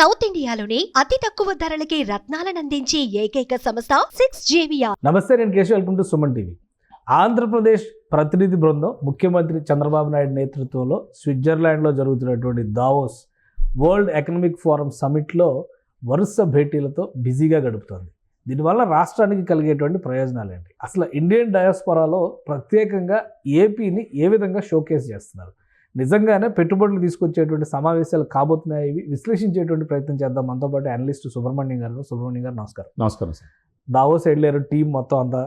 South ఇండియాలోని అతి తక్కువ ధరలకి రత్నాలనందించే ఏకైక సంస్థ 6JVR. నమస్తే, నేను Keshav. Welcome to Suman TV. Andhra Pradesh ప్రతినిధి బృందం ముఖ్యమంత్రి చంద్రబాబు నాయుడు నేతృత్వంలో స్విట్జర్లాండ్లో జరుగుతున్నటువంటి దావోస్ వరల్డ్ ఎకనామిక్ ఫోరం సమిట్లో వరుస భేటీలతో బిజీగా గడుపుతోంది. దీనివల్ల రాష్ట్రానికి కలిగేటువంటి ప్రయోజనాలు ఏంటి, అసలు ఇండియన్ డయాస్పోరాలో ప్రత్యేకంగా ఏపీని ఏ విధంగా షోకేస్ చేస్తున్నారు, నిజంగానే పెట్టుబడులు తీసుకొచ్చేటువంటి సమావేశాలు కాబోతున్నాయి, ఇవి విశ్లేషించేటువంటి ప్రయత్నం చేద్దాం. మనతో పాటు అనలిస్ట్ సుబ్రహ్మణ్యం గారు. నమస్కారం. నమస్కారం సార్. దావోస్ వెళ్ళారు టీం మొత్తం అంతా.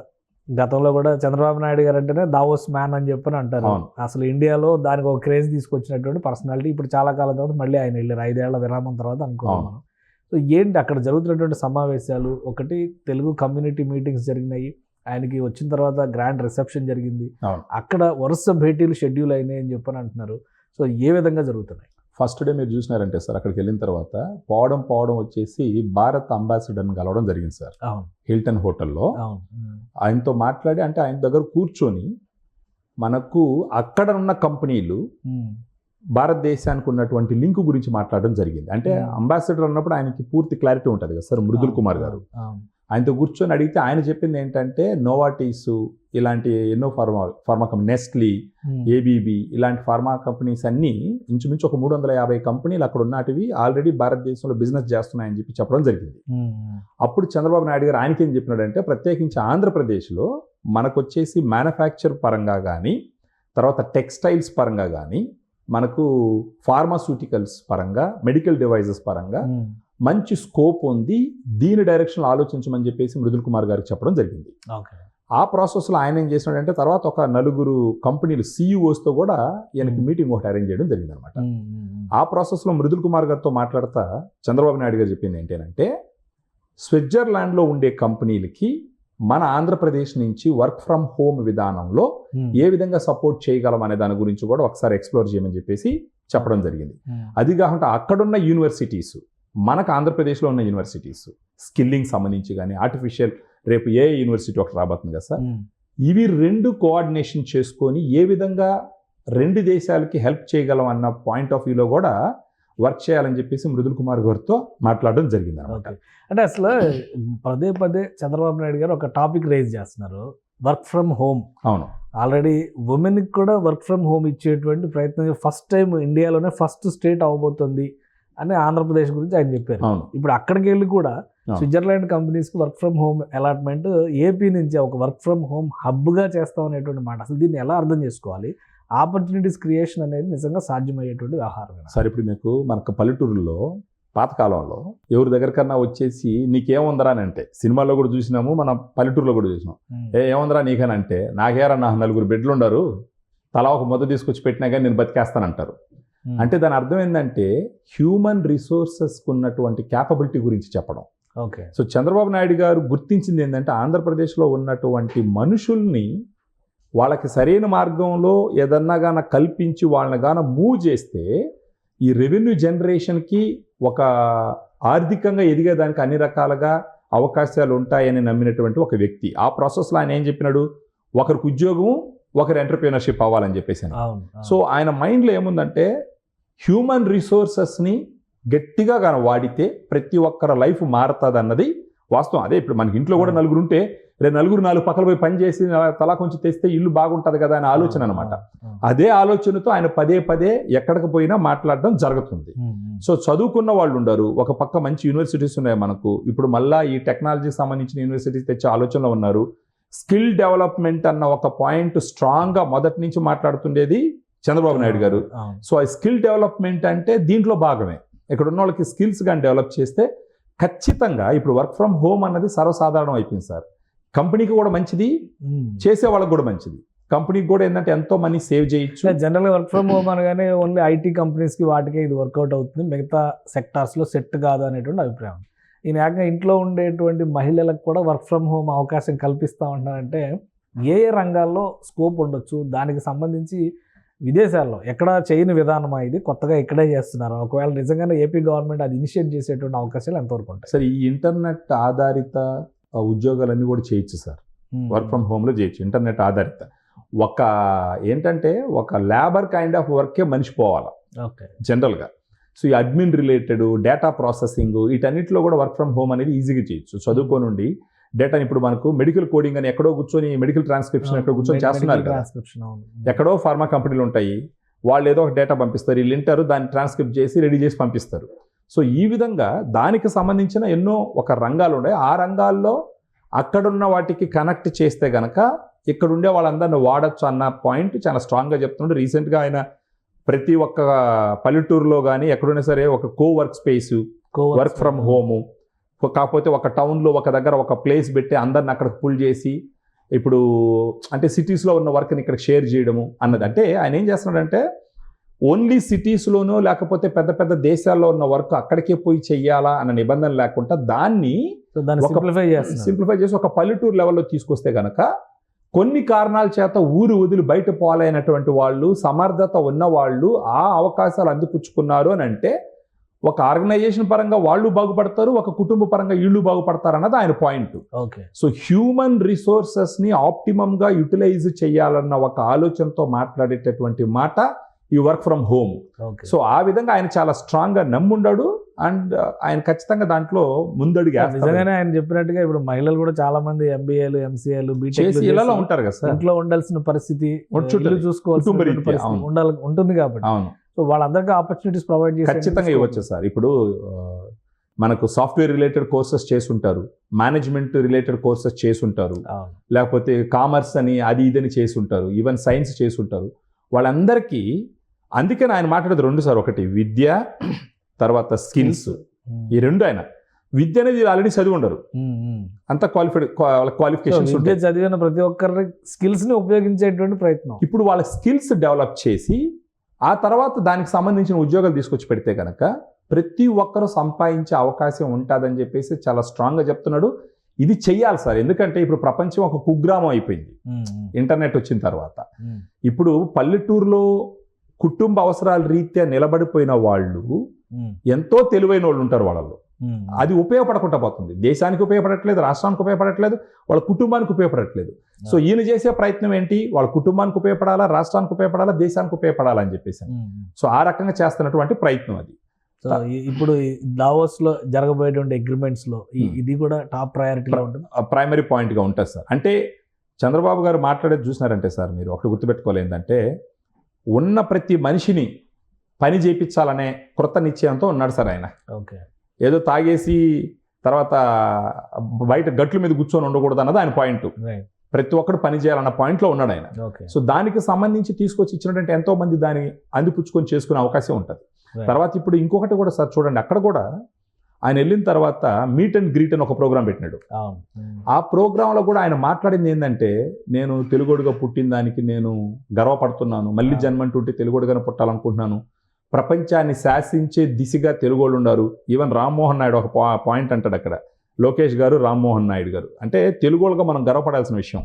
గతంలో కూడా చంద్రబాబు నాయుడు గారు అంటేనే దావోస్ మ్యాన్ అని చెప్పని అంటారు. అసలు ఇండియాలో దానికి ఒక క్రేజ్ తీసుకొచ్చినటువంటి పర్సనాలిటీ. ఇప్పుడు చాలా కాలం తర్వాత మళ్ళీ ఆయన వెళ్ళారు, 5 ఏళ్ల విరామం తర్వాత అనుకోవాలి. సో ఏంటి అక్కడ జరుగుతున్నటువంటి సమావేశాలు? ఒకటి, తెలుగు కమ్యూనిటీ మీటింగ్స్ జరిగినాయి, ఆయనకి వచ్చిన తర్వాత గ్రాండ్ రిసెప్షన్ జరిగింది, అక్కడ వరుస భేటీలు షెడ్యూల్ అయినాయి అని చెప్పని అంటున్నారు. సో ఏ విధంగా జరుగుతున్నాయి? ఫస్ట్ డే మీరు చూసినారంటే సార్, అక్కడికి వెళ్ళిన తర్వాత పోవడం వచ్చేసి భారత్ అంబాసిడర్ని కలవడం జరిగింది సార్. హిల్టన్ హోటల్లో ఆయనతో మాట్లాడి, అంటే ఆయన దగ్గర కూర్చొని మనకు అక్కడ ఉన్న కంపెనీలు భారతదేశానికి ఉన్నటువంటి లింక్ గురించి మాట్లాడడం జరిగింది. అంటే అంబాసిడర్ అన్నప్పుడు ఆయనకి పూర్తి క్లారిటీ ఉంటుంది కదా సార్, మృదుల్ కుమార్ గారు. ఆయనతో కూర్చొని అడిగితే ఆయన చెప్పింది ఏంటంటే, నోవాటీస్ ఇలాంటి ఎన్నో ఫార్మా కంపెనీ, నెస్ట్లీ, ఏబీబీ ఇలాంటి ఫార్మా కంపెనీస్ అన్నీ ఇంచుమించు ఒక 350 కంపెనీలు అక్కడ ఉన్నటివి ఆల్రెడీ భారతదేశంలో బిజినెస్ చేస్తున్నాయని చెప్పడం జరిగింది. అప్పుడు చంద్రబాబు నాయుడు గారు ఆయనకేం చెప్పినాడంటే, ప్రత్యేకించి ఆంధ్రప్రదేశ్లో మనకు వచ్చేసి మ్యానుఫ్యాక్చర్ పరంగా కానీ, తర్వాత టెక్స్టైల్స్ పరంగా కానీ, మనకు ఫార్మాస్యూటికల్స్ పరంగా, మెడికల్ డివైజెస్ పరంగా మంచి స్కోప్ ఉంది, దీని డైరెక్షన్లో ఆలోచించమని చెప్పేసి మృదుల్ కుమార్ గారికి చెప్పడం జరిగింది. ఆ ప్రాసెస్లో ఆయన ఏం చేసినాడంటే, తర్వాత ఒక 4 కంపెనీలు CEOస్తో కూడా ఈయనకి మీటింగ్ ఒకటి అరేంజ్ చేయడం జరిగింది అనమాట. ఆ ప్రాసెస్లో మృదుల్ కుమార్ గారితో మాట్లాడుతా చంద్రబాబు నాయుడు గారు చెప్పింది ఏంటంటే, స్విట్జర్లాండ్లో ఉండే కంపెనీలకి మన ఆంధ్రప్రదేశ్ నుంచి వర్క్ ఫ్రమ్ హోమ్ విధానంలో ఏ విధంగా సపోర్ట్ చేయగలం అనే దాని గురించి కూడా ఒకసారి ఎక్స్ప్లోర్ చేయమని చెప్పేసి చెప్పడం జరిగింది. అది కాకుండా అక్కడున్న యూనివర్సిటీస్, మనకు ఆంధ్రప్రదేశ్లో ఉన్న యూనివర్సిటీస్ స్కిల్లింగ్ సంబంధించి కానీ, ఆర్టిఫిషియల్ రేపు ఏ యూనివర్సిటీ ఒకటి రాబోతుంది కదా సార్, ఇవి 2 కోఆర్డినేషన్ చేసుకొని ఏ విధంగా 2 దేశాలకి హెల్ప్ చేయగలం అన్న పాయింట్ ఆఫ్ వ్యూలో కూడా వర్క్ చేయాలని చెప్పేసి మృదుల్ కుమార్ గారితో మాట్లాడడం జరిగింది అనమాట. అంటే అసలు పదే చంద్రబాబు నాయుడు గారు ఒక టాపిక్ రైజ్ చేస్తున్నారు, వర్క్ ఫ్రమ్ హోమ్. అవును, ఆల్రెడీ ఉమెన్కి కూడా వర్క్ ఫ్రమ్ హోమ్ ఇచ్చేటువంటి ప్రయత్నం ఫస్ట్ టైం ఇండియాలోనే ఫస్ట్ స్టేట్ అవబోతుంది అని ఆంధ్రప్రదేశ్ గురించి ఆయన చెప్పారు. ఇప్పుడు అక్కడికి వెళ్ళి కూడా స్విట్జర్లాండ్ కంపెనీస్కి work from home allotment AP నుంచి ఒక వర్క్ ఫ్రమ్ హోమ్ హబ్గా చేస్తాం అనేటువంటి మాట. అసలు దీన్ని ఎలా అర్థం చేసుకోవాలి? ఆపర్చునిటీస్ క్రియేషన్ అనేది నిజంగా సాధ్యమయ్యేటువంటి వ్యవహారం సార్. ఇప్పుడు మీకు మనకు పల్లెటూరులో పాతకాలంలో ఎవరి దగ్గరకన్నా వచ్చేసి నీకేముందరా అని అంటే, సినిమాల్లో కూడా చూసినాము, మన పల్లెటూరులో కూడా చూసినాం. ఏముందరా నీకని అంటే, నాకేరా నా 4 బిడ్డలు ఉండరు, తలా ఒక మొదలు తీసుకొచ్చి పెట్టినా కానీ నేను బతికేస్తానంటారు. అంటే దాని అర్థం ఏంటంటే, హ్యూమన్ రిసోర్సెస్కి ఉన్నటువంటి క్యాపబిలిటీ గురించి చెప్పడం. సో చంద్రబాబు నాయుడు గారు గుర్తించింది ఏంటంటే, ఆంధ్రప్రదేశ్లో ఉన్నటువంటి మనుషుల్ని వాళ్ళకి సరైన మార్గంలో ఏదన్నా గాన కల్పించి వాళ్ళని గాన మూవ్ చేస్తే ఈ రెవెన్యూ జనరేషన్కి ఒక ఆర్థికంగా ఎదిగేదానికి అన్ని రకాలుగా అవకాశాలు ఉంటాయని నమ్మినటువంటి ఒక వ్యక్తి. ఆ ప్రాసెస్లో ఆయన ఏం చెప్పినాడు, ఒకరికి ఉద్యోగం, ఒకరి ఎంటర్‌ప్రెన్యూర్‌షిప్ అవ్వాలని చెప్పేసి. సో ఆయన మైండ్లో ఏముందంటే, హ్యూమన్ రిసోర్సెస్ని గట్టిగా కానీ వాడితే ప్రతి ఒక్కరి లైఫ్ మారుతుంది అన్నది వాస్తవం. అదే ఇప్పుడు మనకి ఇంట్లో కూడా 4 ఉంటే, రేపు 4 పక్కల పోయి పని చేసి తలా కొంచెం తెస్తే ఇల్లు బాగుంటుంది కదా అనే ఆలోచన అనమాట. అదే ఆలోచనతో ఆయన పదే ఎక్కడికి పోయినా మాట్లాడడం జరుగుతుంది. సో చదువుకున్న వాళ్ళు ఉండరు, ఒక పక్క మంచి యూనివర్సిటీస్ ఉన్నాయి మనకు. ఇప్పుడు మళ్ళీ ఈ టెక్నాలజీకి సంబంధించిన యూనివర్సిటీస్ తెచ్చే ఆలోచనలో ఉన్నారు. స్కిల్ డెవలప్మెంట్ అన్న ఒక పాయింట్ స్ట్రాంగ్గా మొదటి నుంచి మాట్లాడుతుండేది చంద్రబాబు నాయుడు గారు. సో ఆ స్కిల్ డెవలప్మెంట్ అంటే దీంట్లో భాగమే. ఇక్కడ ఉన్న వాళ్ళకి స్కిల్స్ కానీ డెవలప్ చేస్తే ఖచ్చితంగా ఇప్పుడు వర్క్ ఫ్రమ్ హోమ్ అన్నది సర్వసాధారణం అయిపోయింది సార్. కంపెనీకి కూడా మంచిది, చేసే వాళ్ళకి కూడా మంచిది. కంపెనీకి కూడా ఏంటంటే ఎంతో మనీ సేవ్ చేయొచ్చు. జనరల్గా వర్క్ ఫ్రమ్ హోమ్ అనగానే ఓన్లీ IT కంపెనీస్కి వాటికే ఇది వర్కౌట్ అవుతుంది, మిగతా సెక్టార్స్లో సెట్ కాదు అనేటువంటి అభిప్రాయం. ఈయన ఏకంగా ఇంట్లో ఉండేటువంటి మహిళలకు కూడా వర్క్ ఫ్రమ్ హోమ్ అవకాశం కల్పిస్తూ ఉంటారంటే ఏ రంగాల్లో స్కోప్ ఉండొచ్చు, దానికి సంబంధించి విదేశాల్లో ఎక్కడ చేయని విధానమా ఇది, కొత్తగా ఇక్కడే చేస్తున్నారు? ఒకవేళ నిజంగానే ఏపీ గవర్నమెంట్ అది ఇనిషియేట్ చేసేటువంటి అవకాశాలు ఎంతవరకు ఉంటాయి సార్? ఈ ఇంటర్నెట్ ఆధారిత ఉద్యోగాలన్నీ కూడా చేయొచ్చు సార్, వర్క్ ఫ్రమ్ హోమ్లో చేయొచ్చు. ఇంటర్నెట్ ఆధారిత ఏంటంటే ఒక లేబర్ కైండ్ ఆఫ్ వర్కే మనిషి పోవాలి జనరల్గా. సో ఈ అడ్మిన్ రిలేటెడ్ డేటా ప్రాసెసింగ్ వీటన్నిటిలో కూడా వర్క్ ఫ్రమ్ హోమ్ అనేది ఈజీగా చేయొచ్చు. చదువుకోనుండి డేటాని ఇప్పుడు మనకు మెడికల్ కోడింగ్ అని ఎక్కడో కూర్చొని మెడికల్ ట్రాన్స్క్రిప్షన్ ఎక్కడో కూర్చొని చేస్తున్నారు కదా, ఎక్కడో ఫార్మా కంపెనీలు ఉంటాయి, వాళ్ళు ఏదో ఒక డేటా పంపిస్తారు, వీళ్ళు వింటారు, దాన్ని ట్రాన్స్క్రిప్ట్ చేసి రెడీ చేసి పంపిస్తారు. సో ఈ విధంగా దానికి సంబంధించిన ఎన్నో ఒక రంగాలు ఉన్నాయి. ఆ రంగాల్లో అక్కడున్న వాటికి కనెక్ట్ చేస్తే గనక ఇక్కడ ఉండే వాళ్ళందరినీ వాడచ్చు అన్న పాయింట్ చాలా స్ట్రాంగ్గా చెప్తున్నాడు. రీసెంట్గా ఆయన ప్రతి ఒక్క పల్లెటూరులో కానీ ఎక్కడున్నా సరే ఒక work space, work from home, కాకపోతే ఒక టౌన్లో ఒక దగ్గర ఒక ప్లేస్ పెట్టి అందరిని అక్కడికి పుల్ చేసి ఇప్పుడు అంటే సిటీస్లో ఉన్న వర్క్ని ఇక్కడ షేర్ చేయడము అన్నది. అంటే ఆయన ఏం చేస్తున్నాడంటే ఓన్లీ సిటీస్లోనో లేకపోతే పెద్ద పెద్ద దేశాల్లో ఉన్న వర్క్ అక్కడికే పోయి చెయ్యాలా అన్న నిబంధన లేకుండా దాన్ని సింప్లిఫై చేసి ఒక పల్లెటూరు లెవెల్లో తీసుకొస్తే గనక కొన్ని కారణాల చేత ఊరు వదిలి బయట పోలైనటువంటి వాళ్ళు, సమర్థత ఉన్న వాళ్ళు ఆ అవకాశాలు అందిపుచ్చుకున్నారు అని అంటే ఒక ఆర్గనైజేషన్ పరంగా వాళ్ళు బాగుపడతారు, ఒక కుటుంబ పరంగా వీళ్ళు బాగుపడతారు అన్నది ఆయన పాయింట్. సో హ్యూమన్ రిసోర్సెస్ని ఆప్టిమమ్గా యూటిలైజ్ చేయాలన్న ఒక ఆలోచనతో మాట్లాడేటటువంటి మాట ఈ వర్క్ ఫ్రమ్ హోమ్. సో ఆ విధంగా ఆయన చాలా స్ట్రాంగ్గా నమ్ముండాడు అండ్ ఆయన ఖచ్చితంగా దాంట్లో ముందడుగు నిజంగానే ఆయన చెప్పినట్టుగా ఇప్పుడు మహిళలు కూడా చాలా మంది ఎంబీఏలు, ఎంసీఏలు, బీటెక్ ఇలా ఉంటారు కదా సార్, ఇంట్లో ఉండాల్సిన పరిస్థితి, చూసుకోవాల్సిన ఉంటుంది కాబట్టి అవును. సో వాళ్ళందరికీ ఆపర్చునిటీస్ ప్రొవైడ్ చేసి ఖచ్చితంగా ఇవ్వచ్చు సార్. ఇప్పుడు మనకు సాఫ్ట్వేర్ రిలేటెడ్ కోర్సెస్ చేసుంటారు, మేనేజ్మెంట్ రిలేటెడ్ కోర్సెస్ చేసుంటారు, లేకపోతే కామర్స్ అని అది ఇదని చేసుంటారు, ఈవెన్ సైన్స్ చేసుంటారు. వాళ్ళందరికీ అందుకని ఆయన మాట్లాడేది రెండు సార్, ఒకటి విద్య, తర్వాత స్కిల్స్. ఈ రెండు ఆయన విద్య అనేది ఆల్రెడీ చదివి ఉండరు, అంత క్వాలిఫికేషన్స్ ఉంటాయి, చదివిన ప్రతి ఒక్కరి స్కిల్స్ ని ఉపయోగించేటువంటి ప్రయత్నం. ఇప్పుడు వాళ్ళ స్కిల్స్ డెవలప్ చేసి ఆ తర్వాత దానికి సంబంధించిన ఉద్యోగాలు తీసుకొచ్చి పెడితే కనుక ప్రతి ఒక్కరూ సంపాదించే అవకాశం ఉంటుందని చెప్పేసి చాలా స్ట్రాంగ్గా చెప్తున్నాడు. ఇది చెయ్యాలి సార్, ఎందుకంటే ఇప్పుడు ప్రపంచం ఒక కుగ్రామం అయిపోయింది ఇంటర్నెట్ వచ్చిన తర్వాత. ఇప్పుడు పల్లెటూరులో కుటుంబ అవసరాల రీత్యా నిలబడిపోయిన వాళ్ళు ఎంతో తెలివైన వాళ్ళు ఉంటారు వాళ్ళలో. అది ఉపయోగపడకుండా పోతుంది, దేశానికి ఉపయోగపడట్లేదు, రాష్ట్రానికి ఉపయోగపడట్లేదు, వాళ్ళ కుటుంబానికి ఉపయోగపడట్లేదు. సో ఈయన చేసే ప్రయత్నం ఏంటి, వాళ్ళ కుటుంబానికి ఉపయోగపడాలా, రాష్ట్రానికి ఉపయోగపడాలా, దేశానికి ఉపయోగపడాలా అని చెప్పేసి. సో ఆ రకంగా చేస్తున్నటువంటి ప్రయత్నం అది. సో ఇప్పుడు దావోస్ లో జరగబోయేటువంటి అగ్రిమెంట్స్ లో ఇది కూడా టాప్ ప్రయారిటీలో ఉంటుంది, ప్రైమరీ పాయింట్ గా ఉంటుంది సార్. అంటే చంద్రబాబు గారు మాట్లాడేది చూసినారంటే సార్, మీరు ఒకటి గుర్తుపెట్టుకోవాలి ఏంటంటే ఉన్న ప్రతి మనిషిని పని చేయించాలనే కృత నిశ్చయంతో ఉన్నాడు సార్ ఆయన. ఓకే, ఏదో తాగేసి తర్వాత బయట గట్ల మీద కూర్చొని ఉండకూడదు అన్నది ఆయన పాయింట్. ప్రతి ఒక్కరు పని చేయాలన్న పాయింట్లో ఉన్నాడు ఆయన. సో దానికి సంబంధించి తీసుకొచ్చి ఇచ్చినటువంటి ఎంతో మంది దాన్ని అందిపుచ్చుకొని చేసుకునే అవకాశం ఉంటుంది. తర్వాత ఇప్పుడు ఇంకొకటి కూడా సార్ చూడండి, అక్కడ కూడా ఆయన వెళ్ళిన తర్వాత మీట్ అండ్ గ్రీట్ అని ఒక ప్రోగ్రాం పెట్టినాడు. ఆ ప్రోగ్రాంలో కూడా ఆయన మాట్లాడింది ఏంటంటే, నేను తెలుగుడుగా పుట్టిన దానికి నేను గర్వపడుతున్నాను, మళ్ళీ జన్మంటుంటే తెలుగుడుగానే పుట్టాలనుకుంటున్నాను, ప్రపంచాన్ని శాసించే దిశగా తెలుగోళ్ళు ఉన్నారు. ఈవెన్ రామ్మోహన్ నాయుడు ఒక పాయింట్ అంటాడు అక్కడ, లోకేష్ గారు, రామ్మోహన్ నాయుడు గారు, అంటే తెలుగోళ్ళుగా మనం గర్వపడాల్సిన విషయం.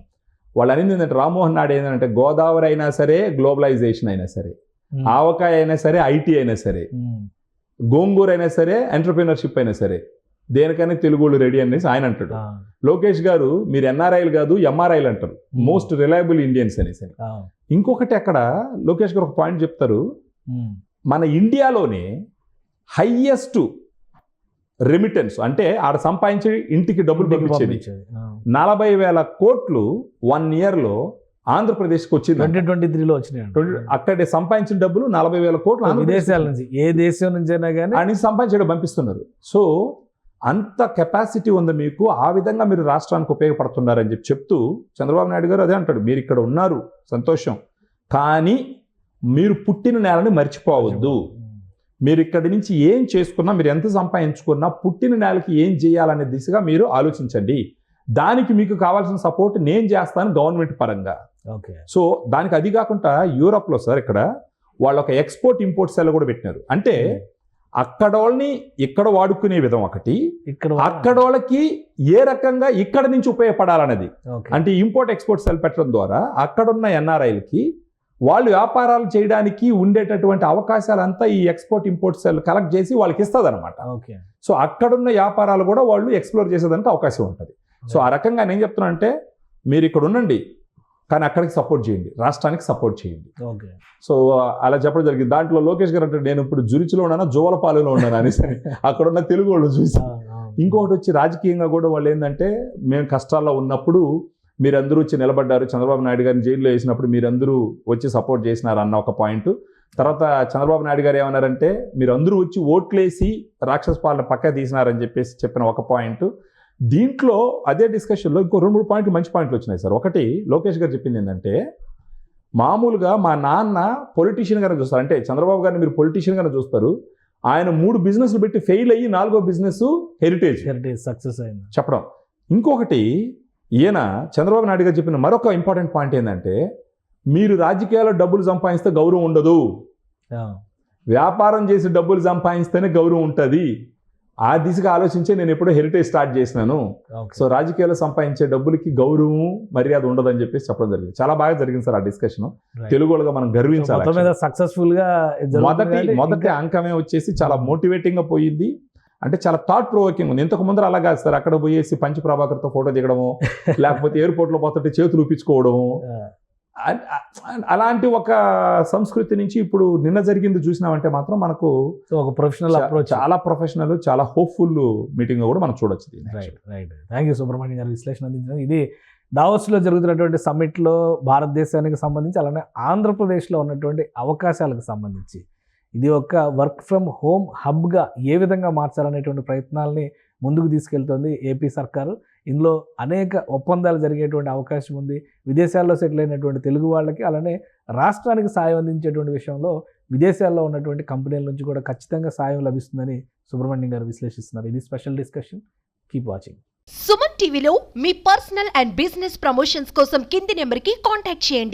వాళ్ళు అనేది ఏంటంటే, రామ్మోహన్ నాయుడు ఏంటంటే గోదావరి అయినా సరే, గ్లోబలైజేషన్ అయినా సరే, ఆవకాయ అయినా సరే, ఐటీ అయినా సరే, గోంగూర అయినా సరే, ఎంటర్ప్రీనర్షిప్ అయినా సరే, దేనికైనా తెలుగుళ్ళు రెడీ అనేసి ఆయన అంటాడు. లోకేష్ గారు మీరు ఎన్ఆర్ఐలు కాదు ఎంఆర్ఐలు అంటారు, మోస్ట్ రిలయబుల్ ఇండియన్స్ అనేసి. ఇంకొకటి అక్కడ లోకేష్ గారు ఒక పాయింట్ చెప్తారు, మన ఇండియాలోనే హైయెస్ట్ రెమిటెన్స్ అంటే ఆడ సంపాదించి ఇంటికి డబ్బులు పంపించేది 40,000 కోట్లు 1 yearలో ఆంధ్రప్రదేశ్కి వచ్చింది. 2023లో వచ్చినాయి. అక్కడ సంపాదించిన డబ్బులు 40,000 కోట్లు విదేశాల నుంచి, ఏ దేశం నుంచి అయినా కానీ అని సంపాదించడం పంపిస్తున్నారు. సో అంత కెపాసిటీ ఉంది మీకు, ఆ విధంగా మీరు రాష్ట్రానికి ఉపయోగపడుతున్నారని చెప్తూ చంద్రబాబు నాయుడు గారు అదే అంటాడు, మీరు ఇక్కడ ఉన్నారు సంతోషం, కానీ మీరు పుట్టిన నేలని మర్చిపోవద్దు. మీరు ఇక్కడి నుంచి ఏం చేసుకున్నా, మీరు ఎంత సంపాదించుకున్నా పుట్టిన నేలకి ఏం చేయాలనే దిశగా మీరు ఆలోచించండి. దానికి మీకు కావాల్సిన సపోర్ట్ నేను చేస్తాను గవర్నమెంట్ పరంగా. ఓకే, సో దానికి అది కాకుండా యూరోప్లో సార్ ఇక్కడ వాళ్ళు ఒక ఎక్స్పోర్ట్ ఇంపోర్ట్ సెల్ కూడా పెట్టినారు. అంటే అక్కడ వాళ్ళని ఇక్కడ వాడుకునే విధం ఒకటి, అక్కడ వాళ్ళకి ఏ రకంగా ఇక్కడ నుంచి ఉపయోగపడాలన్నది. అంటే ఇంపోర్ట్ ఎక్స్పోర్ట్ సెల్ పెట్టడం ద్వారా అక్కడున్న ఎన్ఆర్ఐలకి వాళ్ళు వ్యాపారాలు చేయడానికి ఉండేటటువంటి అవకాశాలంతా ఈ ఎక్స్పోర్ట్ ఇంపోర్ట్ సెల్ కలెక్ట్ చేసి వాళ్ళకి ఇస్తుంది అనమాట. సో అక్కడున్న వ్యాపారాలు కూడా వాళ్ళు ఎక్స్ప్లోర్ చేసేదానికి అవకాశం ఉంటుంది. సో ఆ రకంగా నేను చెప్తున్నా అంటే, మీరు ఇక్కడ ఉండండి, కానీ అక్కడికి సపోర్ట్ చేయండి, రాష్ట్రానికి సపోర్ట్ చేయండి. ఓకే. సో అలా చెప్పడం జరిగింది. దాంట్లో లోకేష్ గారు అంటే నేను ఇప్పుడు జురిచిలో ఉన్నానా జోలపాలెంలో ఉన్నాను అనేసి అక్కడ ఉన్న తెలుగు వాళ్ళు చూసి. ఇంకొకటి వచ్చి రాజకీయంగా కూడా వాళ్ళు ఏంటంటే మేము కష్టాల్లో ఉన్నప్పుడు మీరందరూ వచ్చి నిలబడ్డారు, చంద్రబాబు నాయుడు గారిని జైల్లో వేసినప్పుడు మీరందరూ వచ్చి సపోర్ట్ చేసినారు అన్న ఒక పాయింట్. తర్వాత చంద్రబాబు నాయుడు గారు ఏమన్నారంటే మీరందరూ వచ్చి ఓట్లేసి రాక్షస పాలన పక్క తీసినారని చెప్పేసి చెప్పిన ఒక పాయింట్. దీంట్లో అదే డిస్కషన్లో ఇంకో 2-3 పాయింట్లు మంచి పాయింట్లు వచ్చినాయి సార్. ఒకటి లోకేష్ గారు చెప్పింది ఏంటంటే మామూలుగా మా నాన్న పొలిటీషియన్ గానే చూస్తారు, అంటే చంద్రబాబు గారిని మీరు పొలిటీషియన్ గానే చూస్తారు, ఆయన 3 బిజినెస్లు పెట్టి ఫెయిల్ అయ్యి 4వ బిజినెస్ హెరిటేజ్ సక్సెస్ అయింది చెప్పడం. ఇంకొకటి ఈయన చంద్రబాబు నాయుడు గారు చెప్పిన మరొక ఇంపార్టెంట్ పాయింట్ ఏంటంటే మీరు రాజకీయాల్లో డబ్బులు సంపాదిస్తే గౌరవం ఉండదు, వ్యాపారం చేసి డబ్బులు సంపాదిస్తేనే గౌరవం ఉంటుంది. ఆ దిశగా ఆలోచించే నేను ఎప్పుడో హెరిటేజ్ స్టార్ట్ చేసినాను. సో రాజకీయాల్లో సంపాదించే డబ్బులకి గౌరవం మర్యాద ఉండదని చెప్పేసి చెప్పడం జరిగింది. చాలా బాగా జరిగింది సార్ ఆ డిస్కషన్. తెలుగుగా మనం గర్వించాలి. సక్సెస్ఫుల్ గా మొదటి అంకమే వచ్చేసి చాలా మోటివేటింగ్ గా పోయింది. అంటే చాలా థాట్ ప్రొవోకింగ్ ఉంది. ఇంతకు ముందర అలాగా సార్ అక్కడ పోయేసి పంచ ప్రభాకర్తో ఫోటో దిగడము, లేకపోతే ఎయిర్పోర్ట్లో పోతుంటే చేతులు ఊపించుకోవడము, అలాంటి ఒక సంస్కృతి నుంచి ఇప్పుడు నిన్న జరిగింది చూసినామంటే మాత్రం మనకు ఒక ప్రొఫెషనల్ అప్రోచ్, చాలా ప్రొఫెషనల్, చాలా హోప్ఫుల్ మీటింగ్ కూడా మనం చూడొచ్చు. రైట్. థ్యాంక్ యూ సుబ్రహ్మణ్యం గారు విశ్లేషణ అందించడం. ఇది దావోస్లో జరుగుతున్నటువంటి సమ్మిట్లో భారతదేశానికి సంబంధించి అలానే ఆంధ్రప్రదేశ్లో ఉన్నటువంటి అవకాశాలకు సంబంధించి ఇది ఒక వర్క్ ఫ్రమ్ హోమ్ హబ్గా ఏ విధంగా మార్చాలనేటువంటి ప్రయత్నాలని ముందుకు తీసుకెళ్తోంది ఏపీ సర్కారు. ఇందులో అనేక ఒప్పందాలు జరిగేటువంటి అవకాశం ఉంది. విదేశాల్లో సెటిల్ అయినటువంటి తెలుగు వాళ్ళకి అలానే రాష్ట్రానికి సాయం అందించేటువంటి విషయంలో విదేశాల్లో ఉన్నటువంటి కంపెనీల నుంచి కూడా ఖచ్చితంగా సాయం లభిస్తుందని సుబ్రహ్మణ్యం గారు విశ్లేషిస్తున్నారు. ఇది special discussion. Keep watching. Suman టీవీలో మీ పర్సనల్ అండ్ బిజినెస్ ప్రమోషన్స్ కోసం కింది నెంబర్కి కాంటాక్ట్ చేయండి.